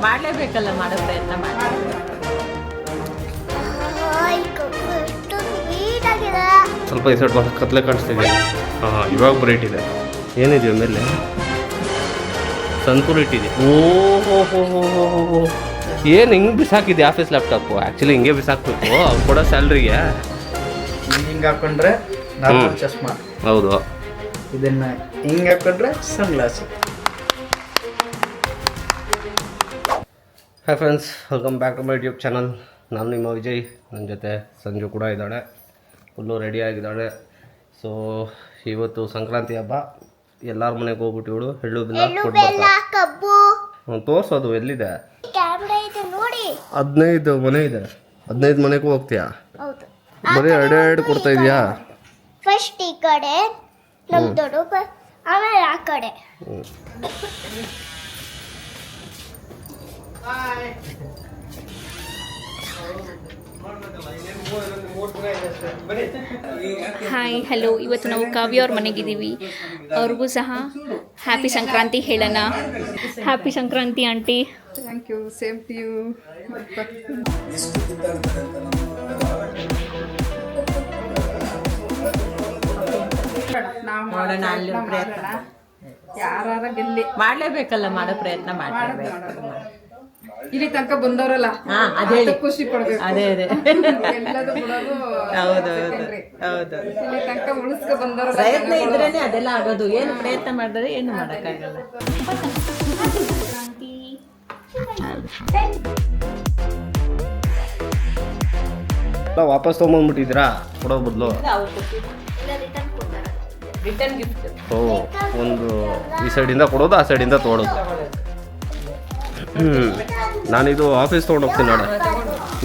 ಮಾಡಲೇಬೇಕಲ್ಲ, ಮಾಡೋ ಪ್ರಯತ್ನ ಮಾಡಿ. ಸ್ವಲ್ಪ ಈ ಸೈಡ್ ಕತ್ಲೆ ಕಾಣಿಸ್ತಿದೆ. ಹಾಂ, ಇವಾಗ ಬ್ರೈಟ್ ಇದೆ. ಏನಿದೆ ಮೇಲೆ? ಸಂತೂರ್ ಇಟ್ಟಿದೆ. ಓಹೋ ಹೋ ಹೋ ಹೋ ಹೋ, ಏನು ಹಿಂಗೆ ಬಿಸಾಕಿದೆ ಆಫೀಸ್ ಲ್ಯಾಪ್ಟಾಪು? ಆ್ಯಕ್ಚುಲಿ ಹಿಂಗೆ ಬಿಸಾಕ್ಬೇಕು ಅವ್ರು ಕೊಡೋ ಸ್ಯಾಲ್ರಿಗೆ. ಹಿಂಗೆ ಹಾಕೊಂಡ್ರೆ ನಾರ್ಮಲ್ ಚಶ್ಮಾ. ಹೌದು. ಇದನ್ನ ಹಿಂಗೆ ಹಾಕೊಂಡ್ರೆ sun glass. Hi friends, welcome back to my YouTube channel. ನಾನು ನಿಮ್ಮ ವಿಜಯ್. ನನ್ನ ಜೊತೆ ಸಂಜು ಕೂಡ ಇದ್ದಾಳೆ, ಫುಲ್ಲು ರೆಡಿಯಾಗಿದ್ದಾಳೆ. ಸೊ ಇವತ್ತು ಸಂಕ್ರಾಂತಿ ಹಬ್ಬ. ಎಲ್ಲರ ಮನೆಗೆ ಹೋಗ್ಬಿಟ್ಟು ಇವಳು ಎಳ್ಳು ಬೆಲ್ಲ ತೋರಿಸೋದು ಎಲ್ಲಿದೆ? 15 ಮನೆ ಇದೆ. 15 ಮನೆಗೂ ಹೋಗ್ತೀಯಾ? ಬರೀ ಎರಡು ಕೊಡ್ತಾ ಇದೆಯಾ? ಫಸ್ಟ್ ಈ ಕಡೆ ನಮ್ಮ ದೊಡ್ಡ, ಆಮೇಲೆ ಆ ಕಡೆ. Hi, hello. ಇವತ್ತು ನಾವು ಕಾವ್ಯ ಅವ್ರ ಮನೆಗಿದ್ದೀವಿ. ಅವ್ರಿಗೂ ಸಹ ಹ್ಯಾಪಿ ಸಂಕ್ರಾಂತಿ ಹೇಳೋಣ. Happy Sankranti aunty. Thank you, same to you. ನೋಡೋಣ, ಅಲ್ಲಿ ಪ್ರಯತ್ನ ಯಾರ ಗೆಲ್ಲಿ ಮಾಡಲೇಬೇಕಲ್ಲ, ಮಾಡೋ ಪ್ರಯತ್ನ ಮಾಡಲೇಬೇಕು. ಇಲ್ಲಿ ತನಕ ಬಂದವರಲ್ಲ, ಅದೇ ಖುಷಿ ಪಡ್ಬೇಕು. ಅದೇ ಎಲ್ಲದೂ ಬಿಡೋದು. ಹೌದು ಹೌದು. ಇಲ್ಲಿ ತನಕ ಉಳಿಸ್ಕೊ ಬಂದವರ ಪ್ರಯತ್ನ ಇದ್ರೇನೆ ಅದೆಲ್ಲ ಆಗೋದು. ಏನು ಪ್ರಯತ್ನ ಮಾಡಿದ್ರೆ ಏನು ಮಾಡೋಕ್ಕಾಗಲ್ಲ. ವಾಪಸ್ ತೊಗೊಂಬಂದ್ಬಿಟ್ಟಿದ್ದೀರಾ ಕೊಡೋ ಬದಲು? Return gift. ಓ, ಒಂದು ಈ ಸೈಡಿಂದ ಕೊಡೋದು, ಆ ಸೈಡಿಂದ ತೊಗೊಳೋದು. ನಾನಿದು ಆಫೀಸ್ ತೊಗೊಂಡೋಗ್ತೀನಿ ನಾಳೆ.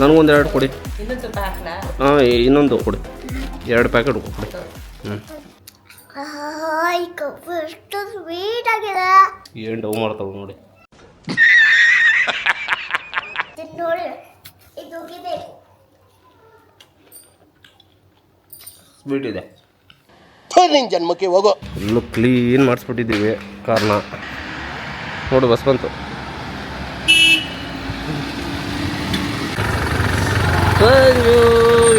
ನನಗೊಂದು 2 ಕೊಡಿ. ಇನ್ನೊಂದು ಸ್ವಲ್ಪ ಹಾಕ್ಲಾ? ಹಾಂ, ಇನ್ನೊಂದು ಕೊಡಿ. 2 ಪ್ಯಾಕೆಟ್ ಕೊಡಿ. ಸ್ವೀಟ್ ಆಗಿದೆ. ಏನು ಡವ್ ಮಾಡ್ತಾವೆ ನೋಡಿ. ನೋಡಿ, ಇದು ಹೋಗಿಬೇಕು. ಸ್ವೀಟ್ ಇದೆ. ನಿನ್ನ ಜನ್ಮಕ್ಕೆ ಹೋಗೋ. ಫುಲ್ಲು ಕ್ಲೀನ್ ಮಾಡಿಸ್ಬಿಟ್ಟಿದ್ದೀವಿ ಕಾರ್ನ. ನೋಡು, ಬಸ್ ಬಂತು.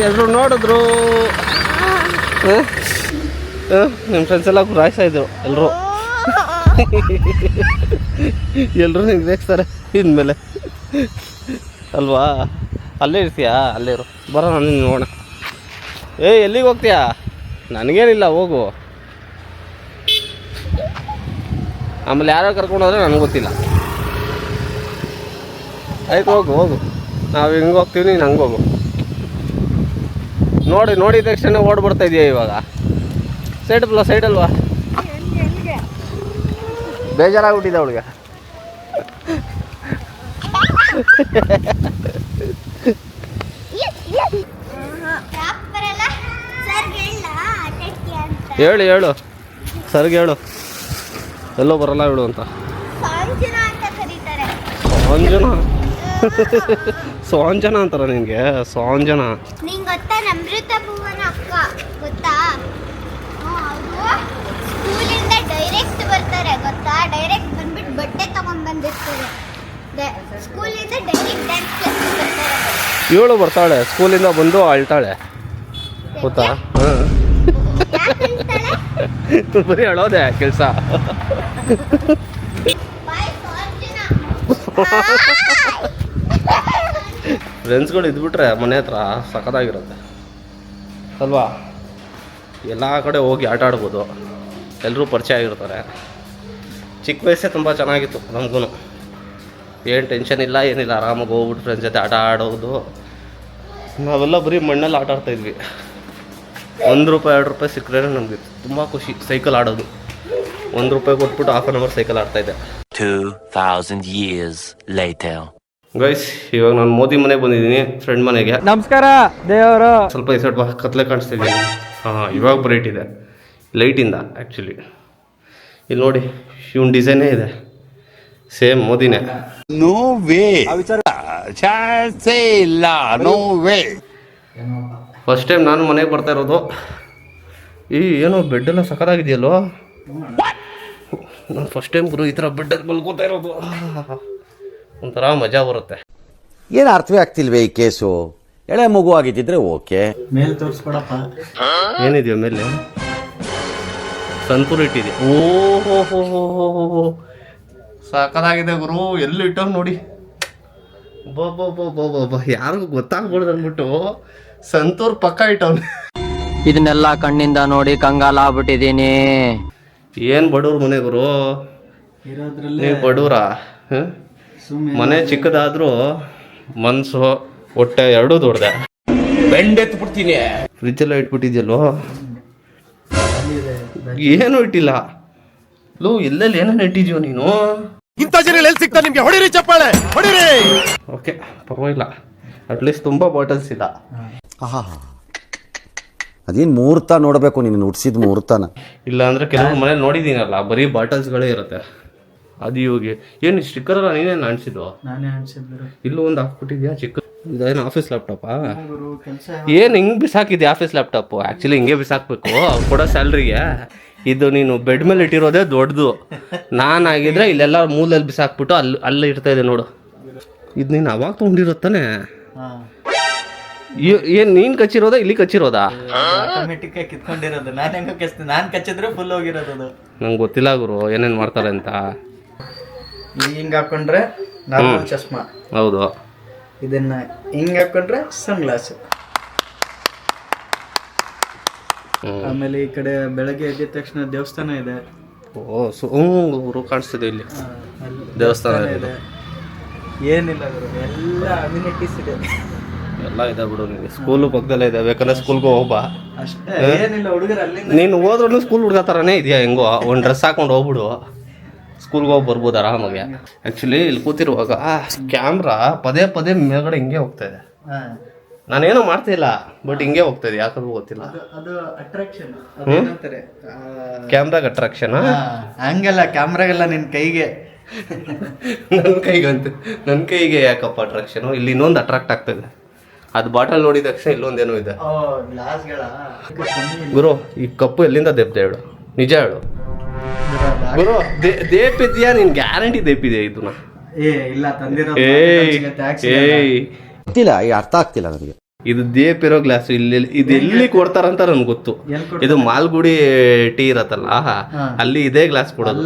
ಎಲ್ಲರೂ ನೋಡಿದ್ರು. ನಿಮ್ಮ ಫ್ರೆಂಡ್ಸ್ ಎಲ್ಲ ಗುರಾಯಿಸ್ತಾ ಇದ್ರು. ಎಲ್ಲರೂ ನಿಂಗೆ ರೇಗಿಸ್ತಾರೆ ಇನ್ಮೇಲೆ ಅಲ್ವಾ? ಅಲ್ಲೇ ಇರ್ತೀಯಾ? ಅಲ್ಲೇ ಇರು. ಬರೋಣ, ನೀನು ನೋಡೋಣ. ಎಲ್ಲಿಗೆ ಹೋಗ್ತೀಯಾ? ನನಗೇನಿಲ್ಲ, ಹೋಗು. ಆಮೇಲೆ ಯಾರೋ ಕರ್ಕೊಂಡು ಹೋದ್ರೆ ನನಗೆ ಗೊತ್ತಿಲ್ಲ. ಆಯ್ತು, ಹೋಗು. ನಾವು ಹಿಂಗೆ ಹೋಗ್ತೀವಿ, ನೀನು ಹಂಗೆ ಹೋಗು. ನೋಡಿದ ತಕ್ಷಣ ಓಡ್ಬಿಡ್ತಾ ಇದೆಯಾ ಇವಾಗ? ಸೈಡಲ್ವಾ? ಬೇಜಾರಾಗ್ಬಿಟ್ಟಿದೆ ಅವಳಿಗೆ. ಹೇಳು ಸರ್ಗೆ ಹೇಳು, ಎಲ್ಲೋ ಬರಲ್ಲ ಹೇಳು ಅಂತ. ಸ್ವಾಂಜನ ಅಂತಾರ ನಿನಗೆ? ಸ್ವಾಂಜನ ನಿಂಗೆ ಗೊತ್ತಾ? ನಮ್ರತ ಭುವನ ಅಕ್ಕ ಗೊತ್ತಾ? ಅವರು ಸ್ಕೂಲಿಂದ ಡೈರೆಕ್ಟ್ ಬರ್ತಾರೆ ಗೊತ್ತಾ? ಡೈರೆಕ್ಟ್ ಬಂದ್ಬಿಟ್ಟು ಬಟ್ಟೆ ತಗೊಂಡ್ಬಂದಿರ್ತಾರೆ. ಸ್ಕೂಲಿಂದ ಡೈರೆಕ್ಟ್ ಡ್ಯಾನ್ಸ್ ಕ್ಲಾಸ್ ಬರ್ತಾರೆ. ಇವಳು ಬರ್ತಾಳೆ, ಸ್ಕೂಲಿಂದ ಬಂದು ಅಳ್ತಾಳೆ ಗೊತ್ತಾ? ಬರೀ ಅಳೋದೆ ಕೆಲಸ. ಫ್ರೆಂಡ್ಸ್ಗಳು ಇದ್ಬಿಟ್ರೆ ಮನೆ ಹತ್ರ ಸಖತ್ತಾಗಿರುತ್ತೆ ಅಲ್ವಾ? ಎಲ್ಲ ಕಡೆ ಹೋಗಿ ಆಟ ಆಡ್ಬೋದು, ಎಲ್ಲರೂ ಪರಿಚಯ ಆಗಿರ್ತಾರೆ. ಚಿಕ್ಕ ವಯಸ್ಸೇ ತುಂಬ ಚೆನ್ನಾಗಿತ್ತು ನಮಗೂ. ಏನು ಟೆನ್ಷನ್ ಇಲ್ಲ, ಏನಿಲ್ಲ, ಆರಾಮಾಗಿ ಹೋಗ್ಬಿಟ್ಟು ಫ್ರೆಂಡ್ಸ್ ಜೊತೆ ಆಟ ಆಡೋದು. ನಾವೆಲ್ಲ ಬರೀ ಮಣ್ಣಲ್ಲಿ ಆಟ ಆಡ್ತಾಯಿದ್ವಿ. ₹1 ₹2 ಸಿಕ್ಕರೆ ನಮಗೆ ತುಂಬ ಖುಷಿ. ಸೈಕಲ್ ಆಡೋದು, ₹1 ಕೊಟ್ಬಿಟ್ಟು ½ an hour ಸೈಕಲ್ ಆಡ್ತಾಯಿದ್ದೆ. 2000 years later. ಗೈಸ್, ಇವಾಗ ನಾನು ಮೋದಿ ಮನೆಗೆ ಬಂದಿದ್ದೀನಿ, ಫ್ರೆಂಡ್ ಮನೆಗೆ. ನಮಸ್ಕಾರ ದೇವರು. ಸ್ವಲ್ಪ ಈ ಸೈಡ್ ಕತ್ಲೆ ಕಾಣಿಸ್ತಿದ್ದೀನಿ. ಹಾಂ, ಇವಾಗ ಬ್ರೈಟ್ ಇದೆ ಲೈಟಿಂದ. ಆ್ಯಕ್ಚುಲಿ ಇಲ್ಲಿ ನೋಡಿ, ಇವನ್ ಡಿಸೈನೇ ಇದೆ, ಸೇಮ್ ಮೋದಿನೇ. ನೋ ವೇ, ಚಾನ್ಸೇ ಇಲ್ಲ, ನೋ ವೇ. ಫಸ್ಟ್ ಟೈಮ್ ನಾನು ಮನೆಗೆ ಬರ್ತಾ ಇರೋದು. ಏನೋ ಬೆಡ್ಡೆಲ್ಲ ಸಖತ್ತಾಗಿದೆಯಲ್ಲೋ. ನಾನು ಫಸ್ಟ್ ಟೈಮ್ ಗುರು ಈ ಥರ ಬೆಡ್ಡಲ್ಲಿ ಮಲ್ಕೋತಾ ಇರೋದು. ಒಂಥರ ಮಜಾ ಬರುತ್ತೆ. ಏನು ಅರ್ಥವೇ ಆಗ್ತಿಲ್ವೇ ಈ ಕೇಸು? ಎಳೆ ಮಗು ಆಗಿದ್ದಿದ್ರೆ ಓಕೆ. ಮೇಲೆ ತೋರಿಸ್ಕೊಡಪ್ಪ. ಏನಿದೆಯೋ ಮೇಲೆ ಸಂತೂರ್ ಇಟ್ಟಿದೆ. ಓಹೋ ಹೋ ಹೋ ಹೋ ಹೋ ಸಾಕಾಗಿದೆ ಗುರು. ಎಲ್ಲಿ ಇಟ್ಟವ್ ನೋಡಿ. ಬಾ ಯಾರಿಗೂ ಗೊತ್ತಾಗ್ಬಾರ್ದು ಅಂದ್ಬಿಟ್ಟು ಸಂತೂರ್ ಪಕ್ಕ ಇಟ್ಟವ್. ಇದನ್ನೆಲ್ಲ ಕಣ್ಣಿಂದ ನೋಡಿ ಕಂಗಾಲ ಆಗ್ಬಿಟ್ಟಿದೀನಿ. ಏನ್ ಬಡವ್ರ ಮನೆ ಗುರು, ಇರೋದ್ರಲ್ಲೇ ಬಡವ್ರ. ಮನೆ ಚಿಕ್ಕದಾದ್ರೂ ಮನ್ಸು ಹೊಟ್ಟೆ ಎರಡೂ ದೊಡ್ಡದೆ. ಬೆಂಡೆತ್ತು ಬಿಡ್ತೀನಿ. ಫ್ರಿಜ್ ಎಲ್ಲ ಇಟ್ಬಿಟ್ಟಿದ್ಯಲ್ಲೋ, ಏನು ಇಟ್ಟಿಲ್ಲ. ಲೋ ಎಲ್ಲೆಲ್ಲಿ ಏನೇನು ಇಟ್ಟಿದ್ಯೋ ನೀನು. ಇಂಥ ಜನ ಎಲ್ಲಿ ಸಿಗ್ತಾ ನಿಮ್ಗೆ? ಹೊಡಿರಿ ಚಪ್ಪಾಳೆ ಹೊಡಿರಿ. ಓಕೆ ಪರವಾಗಿಲ್ಲ, ಅಟ್ಲೀಸ್ಟ್ ತುಂಬ ಬಾಟಲ್ಸ್ ಇಲ್ಲ. ಆಹಾ, ಅದೇನು ಮುಹೂರ್ತ ನೋಡಬೇಕು ನೀನು ಹುಡ್ಸಿದ ಮುಹೂರ್ತನ. ಇಲ್ಲ ಅಂದರೆ ಕೆಲವ್ರು ಮನೇಲಿ ನೋಡಿದ್ದೀನಲ್ಲ, ಬರೀ ಬಾಟಲ್ಸ್ಗಳೇ ಇರುತ್ತೆ. ಅದು ಇವಾಗ ಏನು ಸ್ಟಿಕ್ಕರ್ ಅಲ್ಲ ನೀನೇನು ಅನ್ಸಿದ್ದು? ನಾನೇ ಅನ್ಸಿದ್ರು. ಇಲ್ಲೂ ಒಂದು ಹಾಕ್ಬಿಟ್ಟಿದ್ಯಾ ಚಿಕ್ಕ. ಇದೇನು ಆಫೀಸ್ ಲ್ಯಾಪ್ಟಾಪಾ? ಕೆಲಸ ಏನು ಹಿಂಗೆ ಬಿಸಾಕಿದ್ಯಾ ಆಫೀಸ್ ಲ್ಯಾಪ್ಟಾಪು? ಆ್ಯಕ್ಚುಲಿ ಹಿಂಗೆ ಬಿಸಾಕ್ಬೇಕು ಅವ್ರು ಕೊಡೋ ಸ್ಯಾಲ್ರಿಗೆ. ಇದು ನೀನು ಬೆಡ್ ಮೇಲೆ ಇಟ್ಟಿರೋದೇ ದೊಡ್ಡದು. ನಾನಾಗಿದ್ರೆ ಇಲ್ಲೆಲ್ಲ ಮೂಲೆಯಲ್ಲಿ ಬಿಸಾಕ್ಬಿಟ್ಟು ಅಲ್ಲಿ ಇರ್ತಾ ಇದೆ ನೋಡು. ಇದು ನೀನು ಅವಾಗ ತೊಗೊಂಡಿರುತ್ತಾನೆ. ಏನು ನೀನು ಕಚ್ಚಿರೋದಾ ಇಲ್ಲಿ ಕಚ್ಚಿರೋದಾ? ಆಟೋಮೆಟಿಕ್ ಆಗಿ ಕಿತ್ಕೊಂಡಿರೋದು. ನಾನು ಹೆಂಗ ಕಚ್ತೀನಿ, ನಾನು ಕಚ್ಚಿದ್ರೆ ಫುಲ್ ಹೋಗಿರೋದು ಅದು. ನಂಗೆ ಗೊತ್ತಿಲ್ಲ ಗುರು ಏನೇನು ಮಾಡ್ತಾರೆ ಅಂತ. ಹಿಂಗೆ ಹಾಕೊಂಡ್ರೆ ನಾರ್ಮಲ್ ಚಶ್ಮಾ. ಹೌದು. ಇದನ್ನ ಹಿಂಗೆ ಹಾಕೊಂಡ್ರೆ ಸನ್ ಗ್ಲಾಸ್. ಆಮೇಲೆ ಈ ಕಡೆ ಬೆಳಗ್ಗೆ ಎದ್ದ ತಕ್ಷಣ ದೇವಸ್ಥಾನ ಇದೆ. ಗುರು ಕಾಣಿಸ್ತಿದೆ ಇಲ್ಲಿ ದೇವಸ್ಥಾನ ಇದೆ. ಏನಿಲ್ಲ ಗುರು, ಎಲ್ಲ ಅಮ್ಯುನಿಟೀಸ್ ಇದೆ. ಎಲ್ಲ ಇದೆ ಬಿಡು. ನಿಮಗೆ ಸ್ಕೂಲು ಪಕ್ಕದಲ್ಲೇ ಇದೆ, ಬೇಕಾದ್ರೆ ಸ್ಕೂಲ್ಗೆ ಹೋಗ್ಬಾ. ಅಷ್ಟೇ, ಏನಿಲ್ಲ. ಹುಡುಗರು ಅಲ್ಲಿಂದ ನೀನು ಹೋದ್ರೂ ಸ್ಕೂಲ್ ಹುಡುಗ ಥರನೇ ಇದೆಯಾ? ಹೆಂಗೋ ಒಂದು ಡ್ರೆಸ್ ಹಾಕೊಂಡು ಹೋಗ್ಬಿಡು, ಸ್ಕೂಲ್ಗೆ ಹೋಗಿ ಬರ್ಬೋದು ಆರಾಮಾಗಿ. ಆ್ಯಕ್ಚುಲಿ ಇಲ್ಲಿ ಕೂತಿರುವಾಗ ಕ್ಯಾಮ್ರಾ ಪದೇ ಪದೇ ಮೇಲ್ಗಡೆ ಹಿಂಗೆ ಹೋಗ್ತಾ ಇದೆ. ನಾನೇನೋ ಮಾಡ್ತಿಲ್ಲ, ಬಟ್ ಹಿಂಗೆ ಹೋಗ್ತಾ ಇದೆ, ಯಾಕಂದ್ರೂ ಗೊತ್ತಿಲ್ಲ. ಅದು ಅಟ್ರಾಕ್ಷನ್ ಅಂತಾರೆ. ಕ್ಯಾಮ್ರಾಗ ಅಟ್ರಾಕ್ಷನ್ ಹಂಗಲ್ಲ, ಕ್ಯಾಮ್ರಾಗೆಲ್ಲ ನಿನ್ನ ಕೈಗೆ. ನನ್ನ ಕೈಗೆ ಯಾಕಪ್ಪ ಅಟ್ರಾಕ್ಷನು? ಇಲ್ಲಿ ಇನ್ನೊಂದು ಅಟ್ರಾಕ್ಟ್ ಆಗ್ತದೆ. ಅದು ಬಾಟಲ್ ನೋಡಿದ ತಕ್ಷಣ ಇಲ್ಲೊಂದೇನೋ ಇದೆ. ಗುರು ಈ ಕಪ್ಪು ಎಲ್ಲಿಂದ ದೆಪ್ದೆ ಹೇಳು, ನಿಜ ಹೇಳು ಗುರು. ದೇಪಿದ್ಯಾ? ನಿನ್ ಗ್ಯಾರಂಟಿ ದೇಪಿದೆ ಇದನ್ನ? ಇಲ್ಲ, ಗೊತ್ತಿಲ್ಲ, ಈ ಅರ್ಥ ಆಗ್ತಿಲ್ಲ ನನಗೆ. ಇದು ದೇಪಿರೋ ಗ್ಲಾಸ್ ಇಲ್ಲಿ ಎಲ್ಲಿ ಕೊಡ್ತಾರಂತ ನನ್ಗೆ ಗೊತ್ತು. ಇದು ಮಾಲ್ಗುಡಿ ಟೀ ಇರತ್ತಲ್ಲ, ಅಲ್ಲಿ ಇದೇ ಗ್ಲಾಸ್ ಕೊಡೋದು.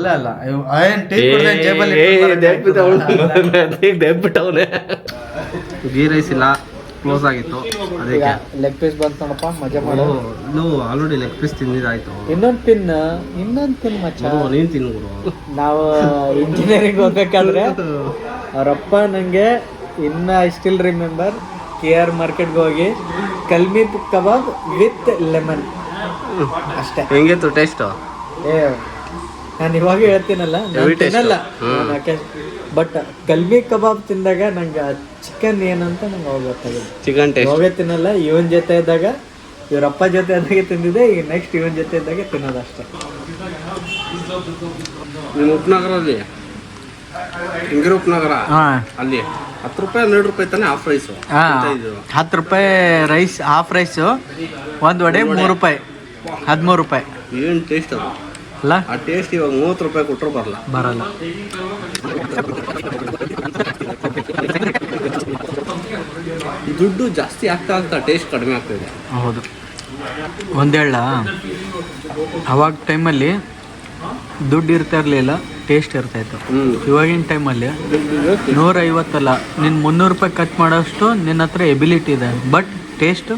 ದೇಪಿಟ್ಟವನೆ. ಗೀ ರೈಸ್ ಇಲ್ಲ, ಕ್ಲೋಸ್ ಆಗಿತ್ತು, ಅದಕ್ಕೆ ಲೆಗ್ ಪೀಸ್ ಬಂತು ನೋಡಪ್ಪ, ಮಜಾ ಮಾಡು. ಆಲ್ರೆಡಿ ಲೆಗ್ ಪೀಸ್ ತಿಂದಿದ್ದಾಯ್ತು. ಇನ್ನೊಂದು ತಿನ್ ಮಚ್ಚ. ನೀನ್ ತಿನ್ನು ಗುರು. ನಾವು ಇಂಜಿನಿಯರಿಂಗ್ ಓದ್ಬೇಕಾದ್ರೆ ಅವರಪ್ಪ ನನಗೆ ಐ ಸ್ಟಿಲ್ ರಿಮೆಂಬರ್ KR ಮಾರ್ಕೆಟ್ಗೆ ಹೋಗಿ ಕಲ್ಮಿ ಕಬಾಬ್ ವಿತ್ ಲೆಮನ್ ಅಷ್ಟೇ. ಹೆಂಗಿತ್ತು ಟೇಸ್ಟ್? ನಾನು ಇವಾಗ ಹೇಳ್ತೀನಲ್ಲ, ತಿನ್ನಲ್ಲ ಬಟ್ ಕಲ್ಮಿ ಕಬಾಬ್ ತಿಂದಾಗ ನಂಗೆ ಚಿಕನ್ ಏನಂತ ನಂಗೆ ಅವಾಗ ಗೊತ್ತಾಗಿದೆ. ಚಿಕನ್ ಟೇಸ್ಟ್ ಇವಾಗೇ ತಿನ್ನಲ್ಲ. ಇವನ್ ಜೊತೆ ಇದ್ದಾಗ, ಇವರಪ್ಪ ಜೊತೆ ಇದ್ದಾಗ ತಿಂದಿದ್ದೆ. ಈಗ ನೆಕ್ಸ್ಟ್ ಇವನ್ ಜೊತೆ ಇದ್ದಾಗ ತಿನ್ನೋದು ಅಷ್ಟೇ. ನಿಮ್ಮ ಉಪನಗರಲ್ಲಿ ಹಿಂಗಿರೋ ಉಪನಗರ ಅಲ್ಲಿ 10 ರೂಪಾಯಿ 12 ರೂಪಾಯಿ ತಾನೆ ಹಾಫ್ ರೈಸು? 10 ರೂಪಾಯಿ ರೈಸ್, ಹಾಫ್ ರೈಸು, ಒಂದು ವಡೆ 3 ರೂಪಾಯಿ, 13 ರೂಪಾಯಿ. ಏನು ಟೇಸ್ಟ್ ಅದು ಅಲ್ಲ? ಆ ಟೇಸ್ಟ್ ಇವಾಗ 30 ರೂಪಾಯಿ ಕೊಟ್ಟರು ಬರಲ್ಲ. ದುಡ್ಡು ಜಾಸ್ತಿ ಆಗ್ತಾ ಟೇಸ್ಟ್ ಕಡಿಮೆ ಆಗ್ತಾಯಿದೆ. ಹೌದು. ಒಂದೇಳ ಅವಾಗ ಟೈಮಲ್ಲಿ ದುಡ್ಡು ಇರ್ತಾ ಇರಲಿಲ್ಲ, ಟೇಸ್ಟ್ ಇರ್ತಾಯಿತ್ತು. ಇವಾಗಿನ ಟೈಮಲ್ಲಿ 150 ಅಲ್ಲ, ನಿನ್ನ 300 ರೂಪಾಯಿ ಖರ್ಚು ಮಾಡೋಷ್ಟು ನಿನ್ನ ಹತ್ರ ಎಬಿಲಿಟಿ ಇದೆ, ಬಟ್ ಟೇಸ್ಟು